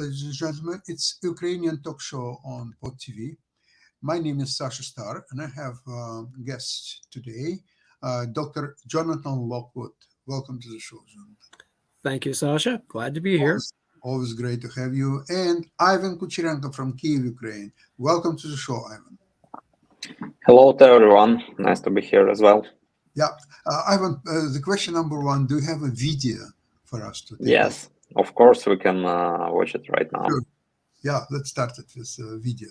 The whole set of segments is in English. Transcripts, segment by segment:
ladies and gentlemen. It's Ukrainian talk show on Pod TV. My name is Sasha Star, and I have guests today, Dr. Jonathan Lockwood. Welcome to the show, Jonathan. Thank you, Sasha. Glad to be here. Always great to have you. And Ivan Kucherenko from Kyiv, Ukraine. Welcome to the show, Ivan. Hello to everyone. Nice to be here as well. Yeah. Ivan, the question number one, do you have a video for us today? Yes, of course, we can watch it right now. Sure. Yeah, let's start it with video.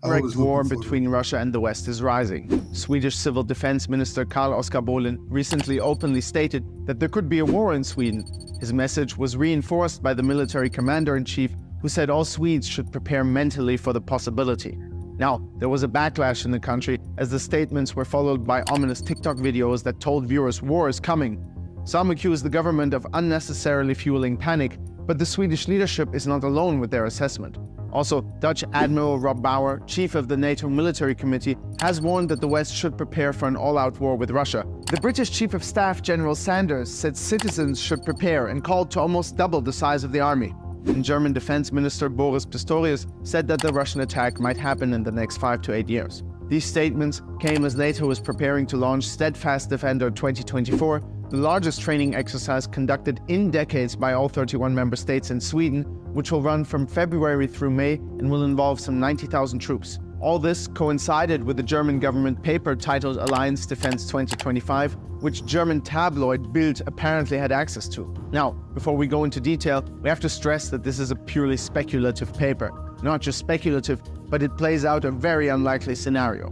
The war between Russia and the West is rising. Swedish Civil Defense Minister Carl-Oskar Bolin recently openly stated that there could be a war in Sweden. His message was reinforced by the military commander-in-chief, who said all Swedes should prepare mentally for the possibility. Now, there was a backlash in the country as the statements were followed by ominous TikTok videos that told viewers war is coming. Some accuse the government of unnecessarily fueling panic, but the Swedish leadership is not alone with their assessment. Also, Dutch Admiral Rob Bauer, chief of the NATO Military Committee, has warned that the West should prepare for an all-out war with Russia. The British Chief of Staff General Sanders said citizens should prepare and called to almost double the size of the army. And German Defense Minister Boris Pistorius said that the Russian attack might happen in the next 5 to 8 years. These statements came as NATO is preparing to launch Steadfast Defender 2024, the largest training exercise conducted in decades by all 31 member states in Sweden, which will run from February through May and will involve some 90,000 troops. All this coincided with the German government paper titled Alliance Defense 2025, which German tabloid Bild apparently had access to. Now, before we go into detail, we have to stress that this is a purely speculative paper. Not just speculative, but it plays out a very unlikely scenario.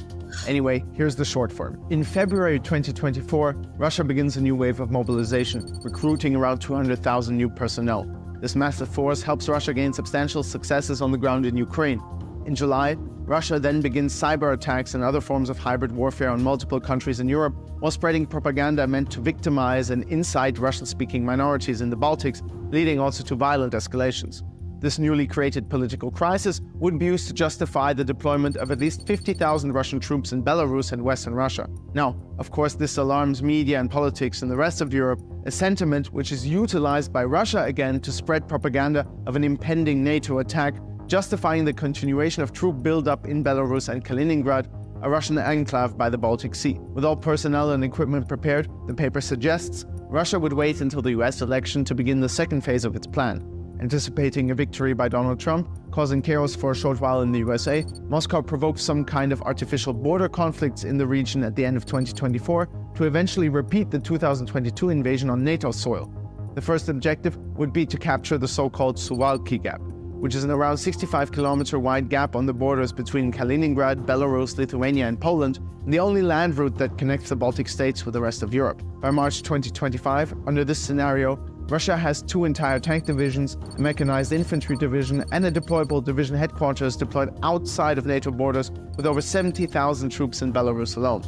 Anyway, here's the short form. In February 2024, Russia begins a new wave of mobilization, recruiting around 200,000 new personnel. This massive force helps Russia gain substantial successes on the ground in Ukraine. In July, Russia then begins cyber attacks and other forms of hybrid warfare on multiple countries in Europe, while spreading propaganda meant to victimize and incite Russian-speaking minorities in the Baltics, leading also to violent escalations. This newly created political crisis would be used to justify the deployment of at least 50,000 Russian troops in Belarus and Western Russia. Now, of course, this alarms media and politics in the rest of Europe, a sentiment which is utilized by Russia again to spread propaganda of an impending NATO attack, justifying the continuation of troop buildup in Belarus and Kaliningrad, a Russian enclave by the Baltic Sea. With all personnel and equipment prepared, the paper suggests Russia would wait until the US election to begin the second phase of its plan. Anticipating a victory by Donald Trump, causing chaos for a short while in the USA, Moscow provoked some kind of artificial border conflicts in the region at the end of 2024 to eventually repeat the 2022 invasion on NATO soil. The first objective would be to capture the so-called Suwalki Gap, which is an around 65-kilometer wide gap on the borders between Kaliningrad, Belarus, Lithuania and Poland, and the only land route that connects the Baltic states with the rest of Europe. By March 2025, under this scenario, Russia has 2 entire tank divisions, a mechanized infantry division, and a deployable division headquarters deployed outside of NATO borders with over 70,000 troops in Belarus alone.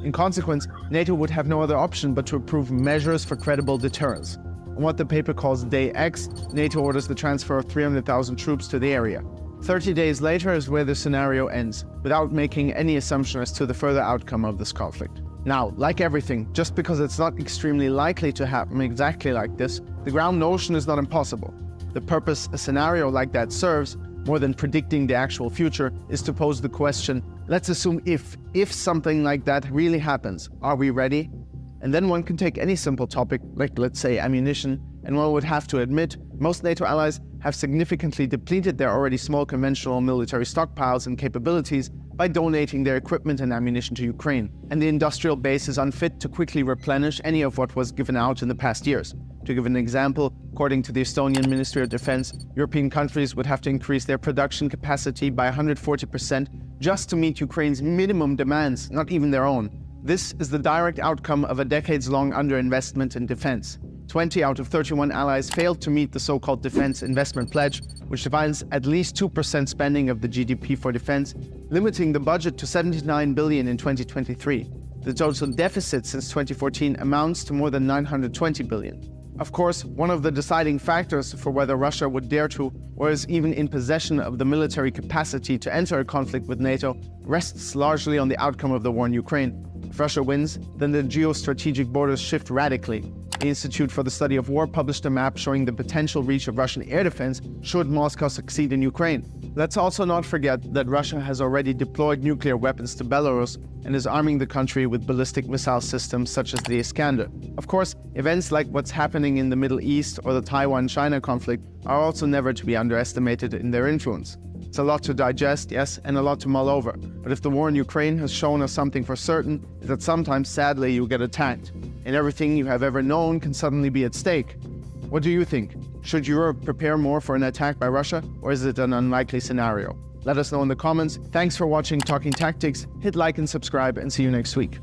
In consequence, NATO would have no other option but to approve measures for credible deterrence. On what the paper calls Day X, NATO orders the transfer of 300,000 troops to the area. 30 days later is where the scenario ends, without making any assumption as to the further outcome of this conflict. Now, like everything, just because it's not extremely likely to happen exactly like this, the ground notion is not impossible. The purpose a scenario like that serves, more than predicting the actual future, is to pose the question, let's assume if something like that really happens, are we ready? And then one can take any simple topic, like let's say ammunition, and one would have to admit, most NATO allies have significantly depleted their already small conventional military stockpiles and capabilities by donating their equipment and ammunition to Ukraine, and the industrial base is unfit to quickly replenish any of what was given out in the past years. To give an example, according to the Estonian Ministry of Defense, European countries would have to increase their production capacity by 140% just to meet Ukraine's minimum demands, not even their own. This is the direct outcome of a decades-long underinvestment in defense. 20 out of 31 allies failed to meet the so-called Defense Investment Pledge, which defines at least 2% spending of the GDP for defense, limiting the budget to 79 billion in 2023. The total deficit since 2014 amounts to more than 920 billion. Of course, one of the deciding factors for whether Russia would dare to, or is even in possession of the military capacity to enter a conflict with NATO, rests largely on the outcome of the war in Ukraine. If Russia wins, then the geostrategic borders shift radically. The Institute for the Study of War published a map showing the potential reach of Russian air defense should Moscow succeed in Ukraine. Let's also not forget that Russia has already deployed nuclear weapons to Belarus and is arming the country with ballistic missile systems such as the Iskander. Of course, events like what's happening in the Middle East or the Taiwan-China conflict are also never to be underestimated in their influence. It's a lot to digest, yes, and a lot to mull over. But if the war in Ukraine has shown us something for certain, it's that sometimes, sadly, you get attacked, and everything you have ever known can suddenly be at stake. What do you think? Should Europe prepare more for an attack by Russia, or is it an unlikely scenario? Let us know in the comments. Thanks for watching Talking Tactics. Hit like and subscribe, and see you next week.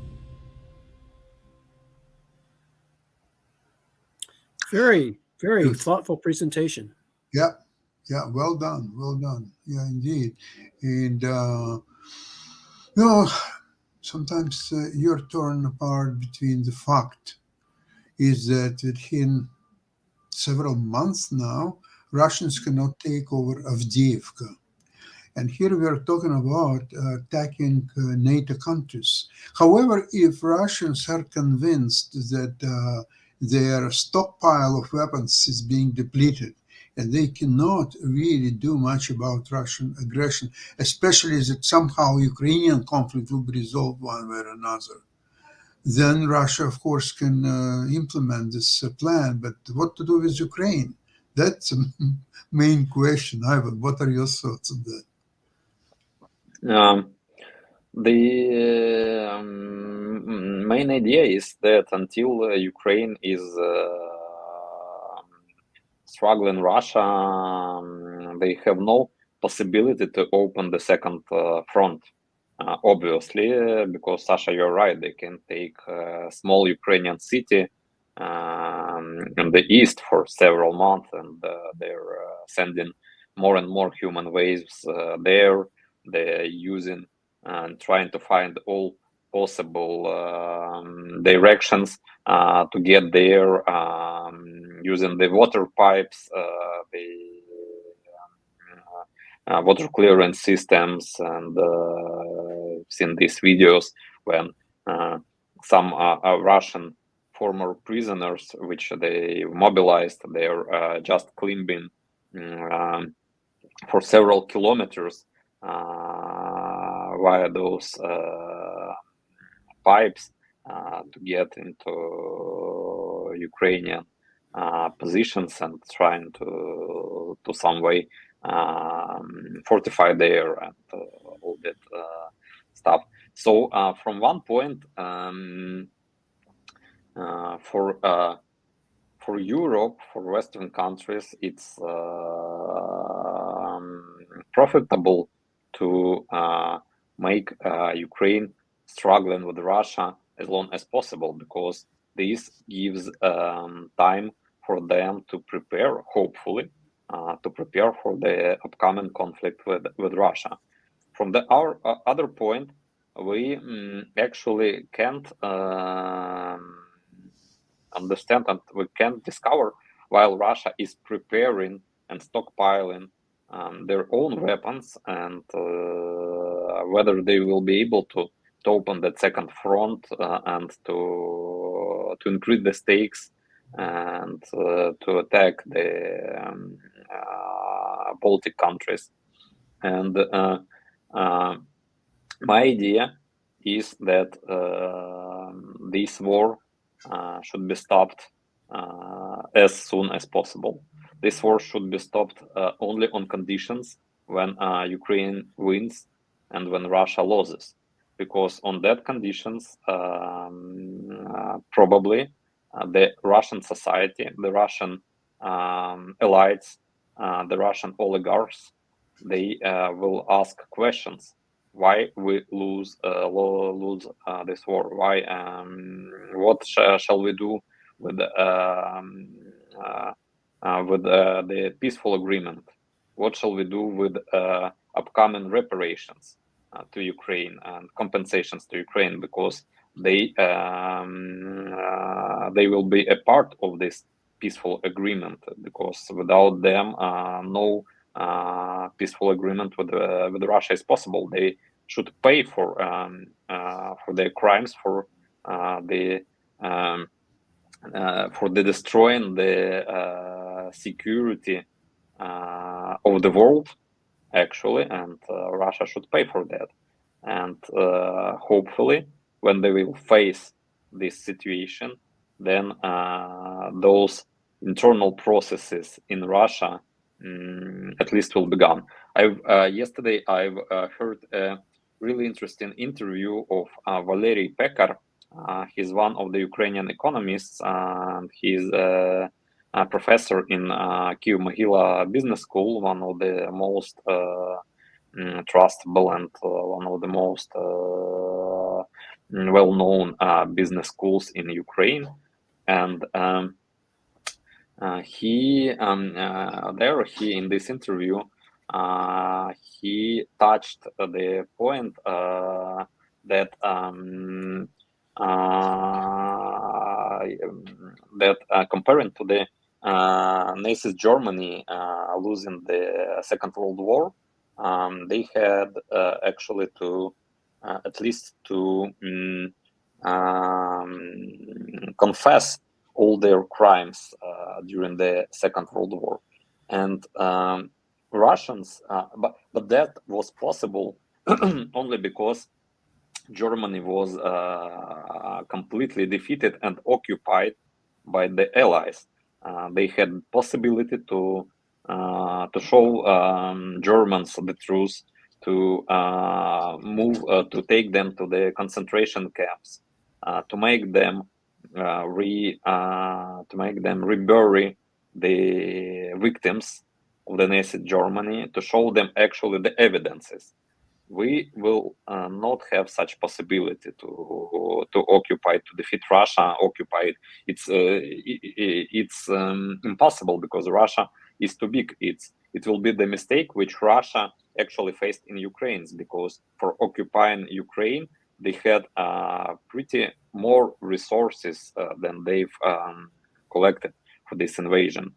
Very, very Good. thoughtful presentation. Yeah, yeah, well done, well done. Yeah, indeed. And sometimes you're torn apart between the fact is that within several months now, Russians cannot take over Avdiivka. And here we are talking about attacking NATO countries. However, if Russians are convinced that their stockpile of weapons is being depleted and they cannot really do much about Russian aggression, especially that somehow Ukrainian conflict will be resolved one way or another, then Russia, of course, can implement this plan. But what to do with Ukraine? That's the main question. Ivan, what are your thoughts on that? The main idea is that until Ukraine is struggling Russia, they have no possibility to open the second front. Obviously, because Sasha, you're right, they can take a small Ukrainian city in the east for several months, and they're sending more and more human waves there. They're using and trying to find all possible directions to get there, using the water pipes, the water clearance systems, and seen these videos when some Russian former prisoners, which they mobilized, they're just climbing for several kilometers via those pipes to get into Ukrainian positions and trying to some way fortify there and all that stuff. So from one point, for Europe, for Western countries, it's profitable to make Ukraine struggling with Russia as long as possible, because this gives time for them to prepare, hopefully, to prepare for the upcoming conflict with Russia. From our other point, we actually can't understand, and we can't discover, while Russia is preparing and stockpiling their own weapons, and whether they will be able to open that second front and to increase the stakes and to attack the Baltic countries. And my idea is that this war should be stopped as soon as possible. This war should be stopped only on conditions when Ukraine wins and when Russia loses, because on that conditions, probably the Russian society, the Russian elites, the Russian oligarchs, they will ask questions: why we lose this war? Why? What shall we do with the peaceful agreement? What shall we do with upcoming reparations to Ukraine and compensations to Ukraine? Because they will be a part of this peaceful agreement, because without them, no peaceful agreement with Russia is possible. They should pay for their crimes, for the for the destroying the security of the world, actually, and Russia should pay for that. And hopefully, when they will face this situation, then those internal processes in Russia at least will be gone. Yesterday I've heard a really interesting interview of Valery Pekar. He's one of the Ukrainian economists, and he's a professor in Kyiv-Mogila Business School, one of the most trustable and one of the most well-known business schools in Ukraine. And he in this interview he touched the point that comparing to the Nazi Germany losing the Second World War, they had actually to at least to confess all their crimes during the Second World War, and Russians, but that was possible only because Germany was completely defeated and occupied by the Allies. They had possibility to show Germans the truth, to move, to take them to the concentration camps, to make them rebury the victims of the Nazi Germany, to show them actually the evidences. We will not have such possibility to occupy, to defeat Russia. Occupy it's impossible because Russia is too big. It will be the mistake which Russia actually faced in Ukraine, because for occupying Ukraine they had pretty more resources than they've collected for this invasion,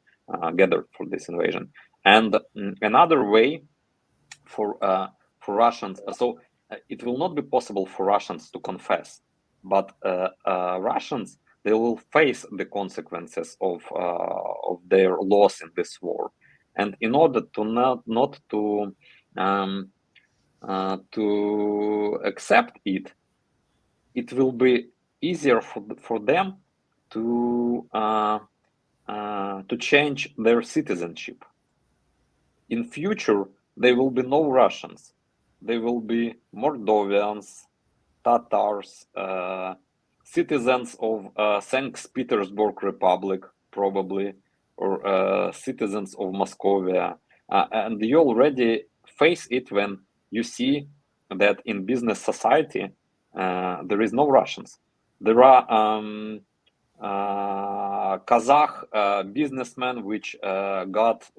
gathered for this invasion. And another way for Russians, so it will not be possible for Russians to confess, but Russians, they will face the consequences of their loss in this war, and in order to not to accept it, it will be easier for them to change their citizenship. In future, there will be no Russians. There will be Moldovians, Tatars, citizens of St. Petersburg Republic, probably, or citizens of Moscovia. And you already face it when you see that in business society, there is no Russians. There are Kazakh businessmen which got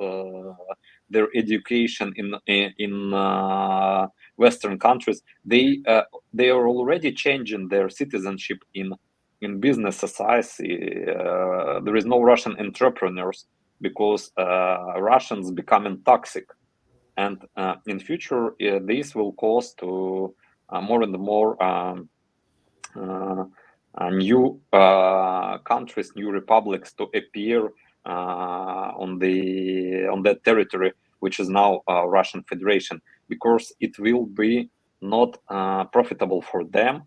their education in Western countries. They are already changing their citizenship in business society. There is no Russian entrepreneurs because Russians becoming toxic, and in future this will cause to more and more new countries, new republics to appear on that territory, which is now Russian Federation, because it will be not profitable for them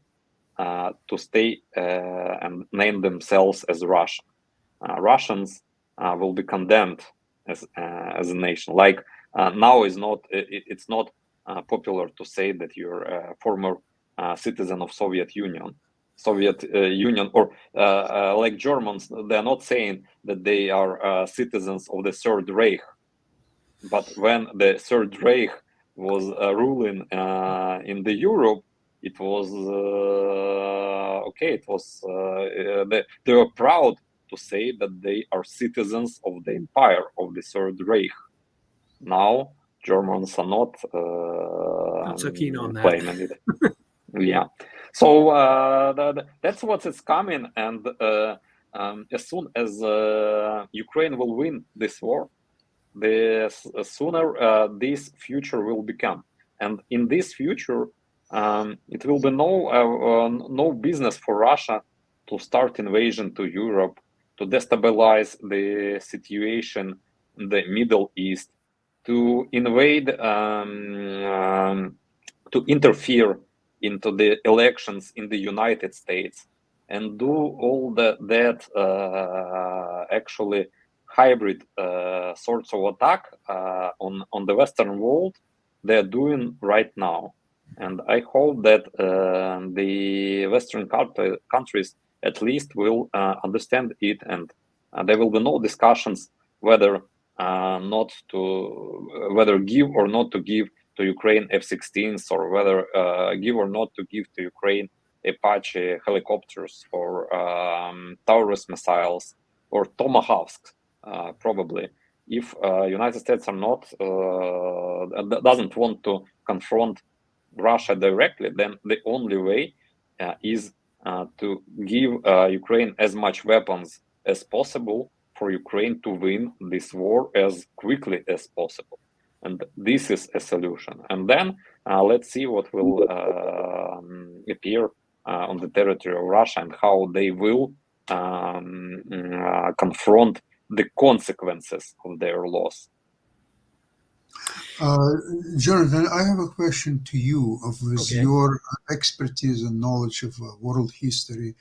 to stay and name themselves as Russian. Russians will be condemned as a nation. Like now is not it's not popular to say that you're a former citizen of Soviet Union, or like Germans, they're not saying that they are citizens of the Third Reich. But when the Third Reich was ruling in the Europe, it was okay. It was they were proud to say that they are citizens of the empire of the Third Reich. Now Germans are not so keen on that. claiming it. Yeah. So that's what is coming, and as soon as Ukraine will win this war, the sooner this future will become. And in this future, it will be no business for Russia to start invasion to Europe to destabilize the situation in the Middle East, to invade, to interfere into the elections in the United States, and do all that actually hybrid sorts of attack on the Western world they're doing right now. And I hope that the Western countries at least will understand it, and there will be no discussions whether whether give or not to give to Ukraine F-16s, or whether give or not to give to Ukraine Apache helicopters, or Taurus missiles, or Tomahawks, probably. If United States are not doesn't want to confront Russia directly, then the only way is to give Ukraine as much weapons as possible for Ukraine to win this war as quickly as possible. And this is a solution. And then let's see what will appear on the territory of Russia, and how they will confront the consequences of their loss. Jonathan, I have a question to you with your expertise and knowledge of world history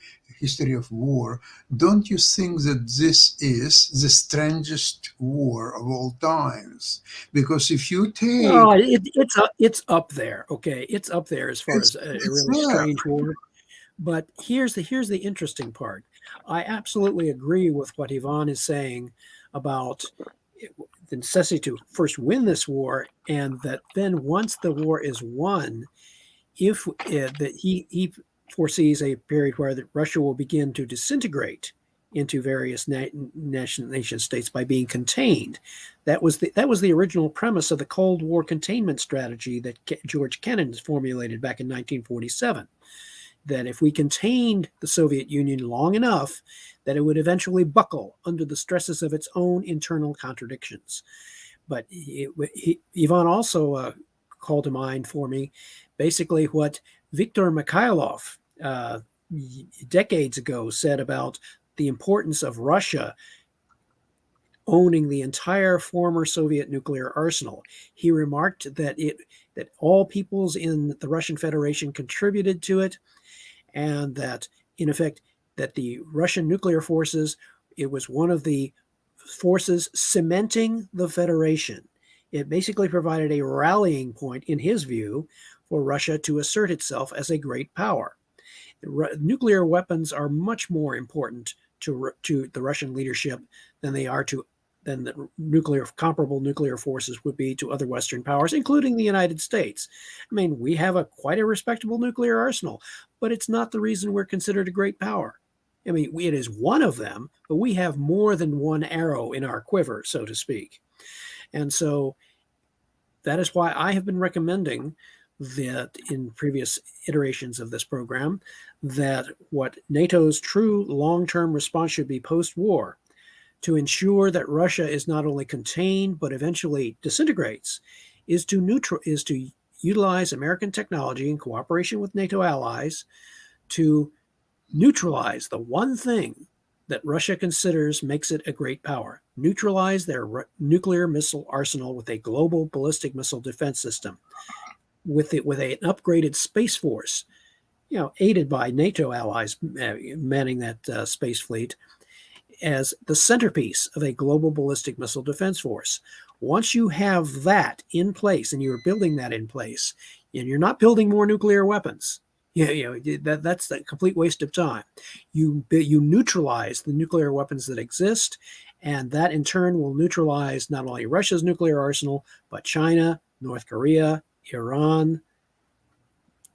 of war. Don't you think that this is the strangest war of all times? Because if you take... it's up there, okay? It's up there as far as a really strange war. But here's the interesting part. I absolutely agree with what Ivan is saying about the necessity to first win this war, and that then once the war is won, if that he foresees a period where Russia will begin to disintegrate into various nation states by being contained. That was the original premise of the Cold War containment strategy that George Kennan formulated back in 1947. That if we contained the Soviet Union long enough, that it would eventually buckle under the stresses of its own internal contradictions. But Ivan also called to mind for me basically what Viktor Mikhailov decades ago said about the importance of Russia owning the entire former Soviet nuclear arsenal. He remarked that all peoples in the Russian Federation contributed to it, and that, in effect, that the Russian nuclear forces, it was one of the forces cementing the Federation. It basically provided a rallying point, in his view, for Russia to assert itself as a great power. Nuclear weapons are much more important to the Russian leadership than the comparable nuclear forces would be to other Western powers, including the United States. I mean, we have quite a respectable nuclear arsenal, but it's not the reason we're considered a great power. I mean, it is one of them, but we have more than one arrow in our quiver, so to speak. And so that is why I have been recommending that in previous iterations of this program, that what NATO's true long-term response should be post-war, to ensure that Russia is not only contained but eventually disintegrates, is to utilize American technology in cooperation with NATO allies to neutralize the one thing that Russia considers makes it a great power: neutralize their nuclear missile arsenal with a global ballistic missile defense system, with an upgraded space force, aided by NATO allies manning that space fleet, as the centerpiece of a global ballistic missile defense force. Once you have that in place, and you're building that in place, and you're not building more nuclear weapons, that's a complete waste of time. You neutralize the nuclear weapons that exist, and that in turn will neutralize not only Russia's nuclear arsenal, but China, North Korea, Iran.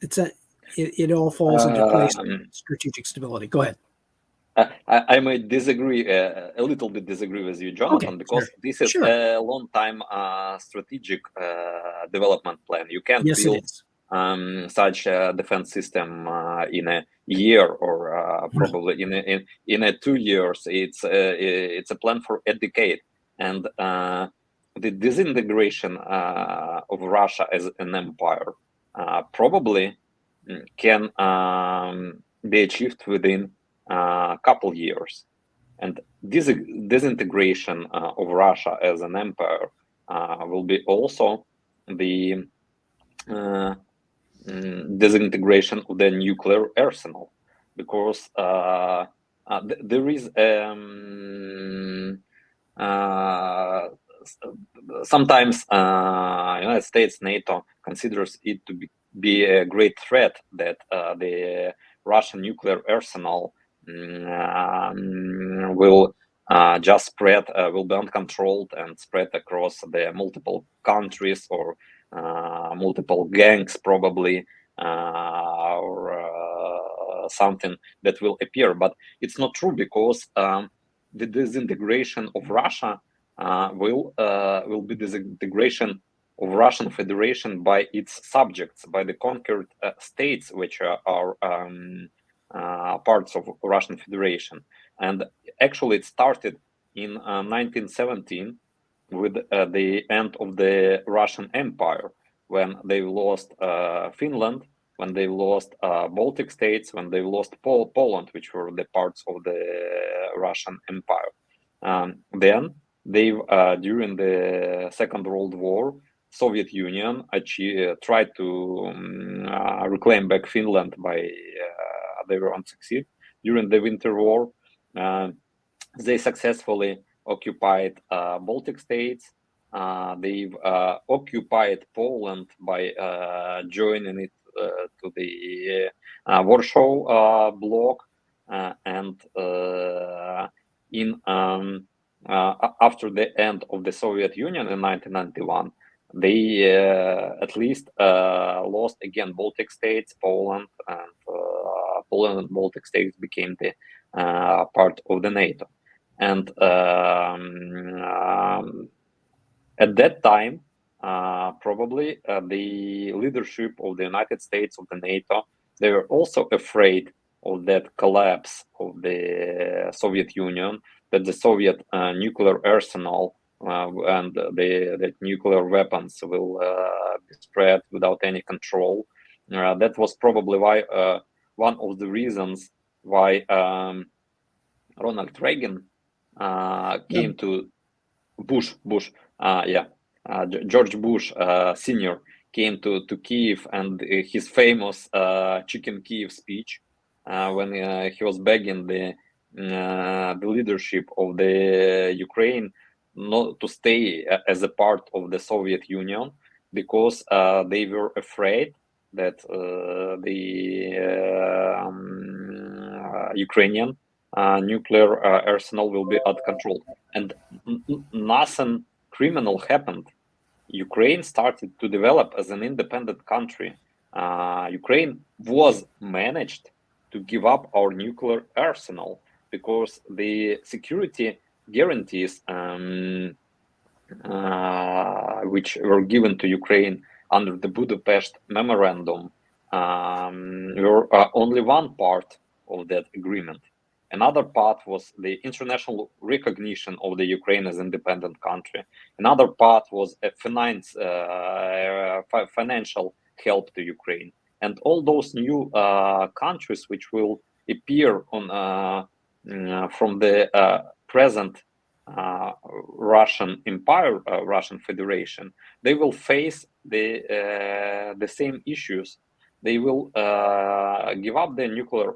It all falls into place with strategic stability. Go ahead. I might disagree, a little bit disagree with you, Jonathan, because this is a long time strategic development plan. You can't build such a defense system in a year, or probably in a 2 years. It's a plan for a decade, and the disintegration of Russia as an empire probably can be achieved within a couple years. And disintegration of Russia as an empire will be also the disintegration of the nuclear arsenal, because there is sometimes United States, NATO considers it to be a great threat that the Russian nuclear arsenal will just spread, will be uncontrolled and spread across the multiple countries or multiple gangs probably, or something that will appear. But it's not true, because the disintegration of Russia will be disintegration of Russian Federation by its subjects, by the conquered states which are parts of Russian Federation. And actually it started in 1917 with the end of the Russian Empire, when they lost Finland, when they lost Baltic states, when they lost Poland, which were the parts of the Russian Empire. Then they, during the Second World War, Soviet Union tried to reclaim back Finland, by they were unsuccessful. During the Winter War, they successfully occupied Baltic states. They've occupied Poland by joining it to the Warsaw Bloc, and after the end of the Soviet Union in 1991, they at least lost again Baltic states, Poland, and Poland and Baltic states became the part of the NATO. And at that time, probably the leadership of the United States, of the NATO, they were also afraid of that collapse of the Soviet Union, that the Soviet nuclear arsenal and the nuclear weapons will be spread without any control. That was probably why one of the reasons why Ronald Reagan came to George Bush Sr. came to Kiev, and his famous Chicken Kiev speech, when he was begging the leadership of the Ukraine not to stay as a part of the Soviet Union, because they were afraid that the Ukrainian nuclear arsenal will be out of control. And nothing criminal happened. Ukraine started to develop as an independent country. Ukraine was managed to give up our nuclear arsenal, because the security guarantees which were given to Ukraine under the Budapest Memorandum were only one part of that agreement. Another part was the international recognition of the Ukraine as independent country. Another part was a financial help to Ukraine. And all those new countries which will appear on from the present Russian Empire, Russian Federation, they will face the same issues. They will give up their nuclear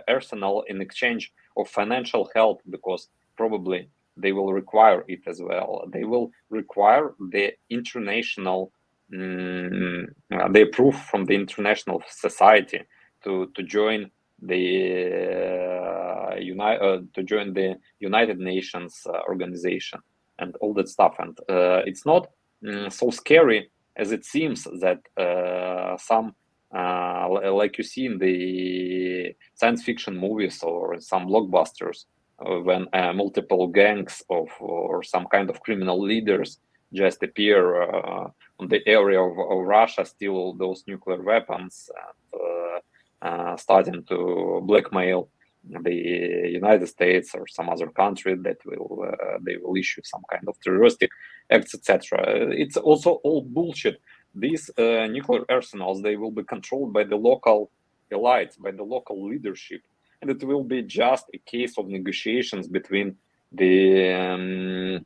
arsenal in exchange of financial help, because probably they will require it as well. They will require the international, the proof from the international society to join the United Nations organization and all that stuff. And it's not so scary as it seems that some like you see in the science fiction movies or in some blockbusters, when multiple gangs or some kind of criminal leaders just appear on the area of Russia, steal those nuclear weapons, and starting to blackmail the United States or some other country that they will issue some kind of terroristic acts, etc. It's also all bullshit. These nuclear arsenals, they will be controlled by the local elites, by the local leadership. and it will be just a case of negotiations between the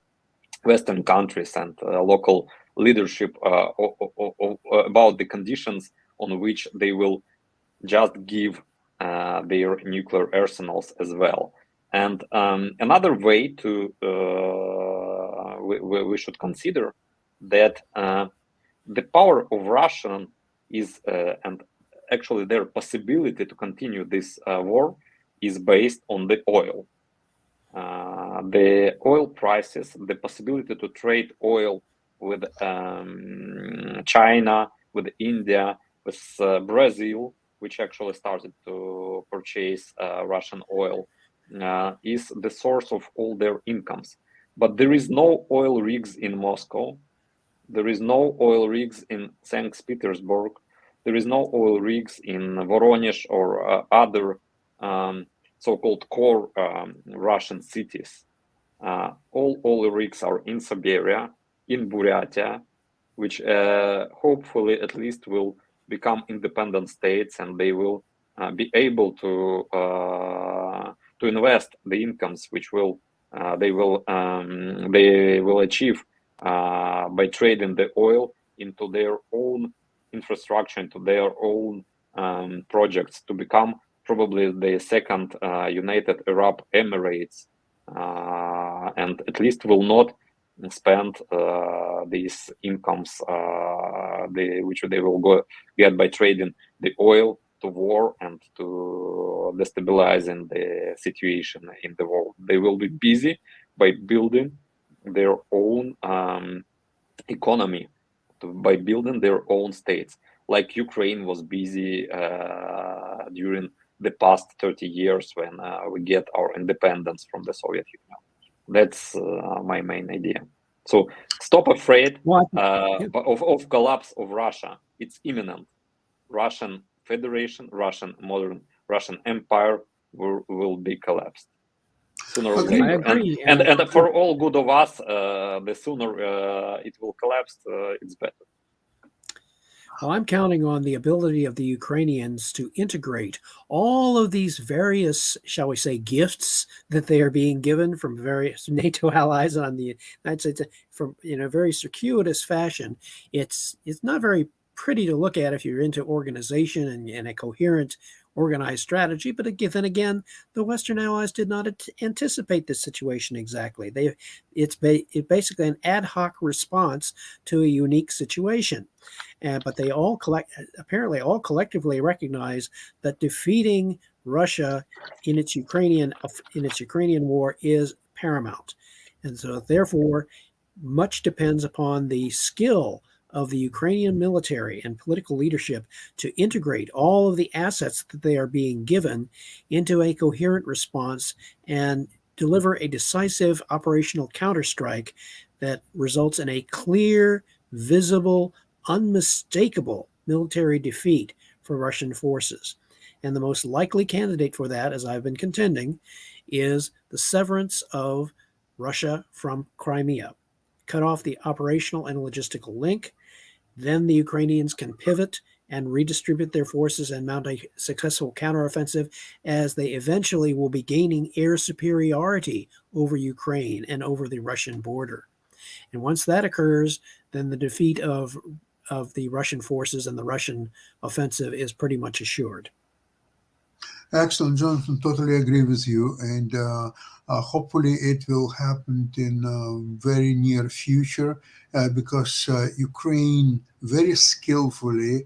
Western countries and local leadership about the conditions on which they will just give their nuclear arsenals as well. And another way to we should consider that the power of Russia is and actually their possibility to continue this war is based on the oil. The oil prices, the possibility to trade oil with China, with India, with Brazil, which actually started to purchase Russian oil, is the source of all their incomes. But there is no oil rigs in Moscow. There is no oil rigs in St. Petersburg. There is no oil rigs in Voronezh or other so-called core Russian cities. All oil rigs are in Siberia, in Buryatia, which hopefully at least will become independent states, and they will be able to invest the incomes which they will achieve by trading the oil into their own infrastructure, into their own projects, to become probably the second United Arab Emirates, and at least will not spend these incomes which they will get by trading the oil to war and to destabilizing the situation in the world. They will be busy by building their own economy, by building their own states, like Ukraine was busy during the past 30 years when we get our independence from the Soviet Union. That's my main idea. So stop afraid of collapse of Russia. It's imminent. Russian Federation, Modern Russian Empire will be collapsed sooner or later. I agree. And for all good of us, the sooner it will collapse, it's better. Well, I'm counting on the ability of the Ukrainians to integrate all of these various, shall we say, gifts that they are being given from various NATO allies on the United States, from in a very circuitous fashion. It's not very pretty to look at if you're into organization and a coherent, organized strategy. But then again, the Western allies did not anticipate this situation exactly. It's basically an ad hoc response to a unique situation. But they all collectively recognize that defeating Russia in its Ukrainian war is paramount, and so therefore much depends upon the skill of the Ukrainian military and political leadership to integrate all of the assets that they are being given into a coherent response and deliver a decisive operational counterstrike that results in a clear, visible, unmistakable military defeat for Russian forces. And the most likely candidate for that, as I've been contending, is the severance of Russia from Crimea. Cut off the operational and logistical link. Then the Ukrainians can pivot and redistribute their forces and mount a successful counteroffensive, as they eventually will be gaining air superiority over Ukraine and over the Russian border. And once that occurs, then the defeat of the Russian forces and the Russian offensive is pretty much assured. Excellent, Jonathan. Totally agree with you. And hopefully it will happen in very near future because Ukraine very skillfully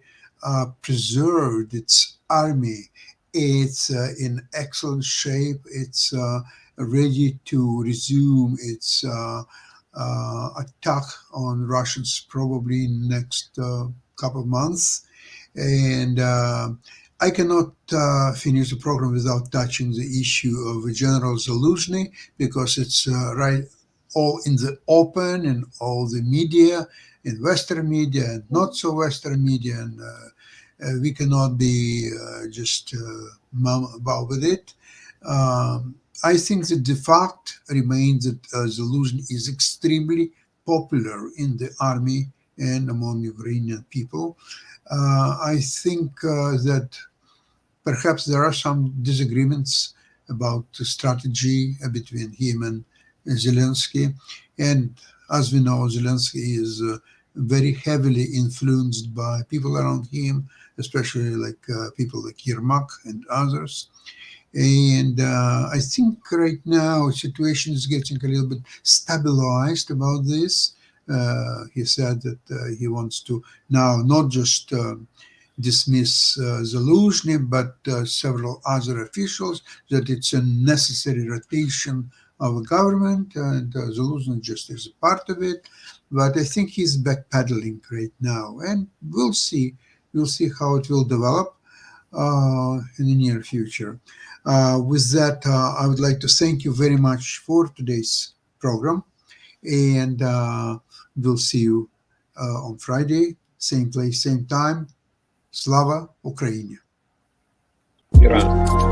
preserved its army. It's in excellent shape. It's ready to resume its attack on Russians probably in the next couple of months. And I cannot finish the program without touching the issue of General Zaluzhny, because it's right all in the open in all the media, in Western media and not so Western media, and we cannot be just mum about with it. I think that the fact remains that Zaluzhny is extremely popular in the army and among Ukrainian people. I think that Perhaps there are some disagreements about the strategy between him and Zelensky. And as we know, Zelensky is very heavily influenced by people around him, especially like people like Yermak and others. And I think right now situation is getting a little bit stabilized about this. He said that he wants to now not just dismiss Zaluzhny, but several other officials, that it's a necessary rotation of a government, and Zaluzhny just is a part of it. But I think he's backpedaling right now, and we'll see. We'll see how it will develop in the near future. With that, I would like to thank you very much for today's program, and we'll see you on Friday, same place, same time. Slava Ukraini! Героям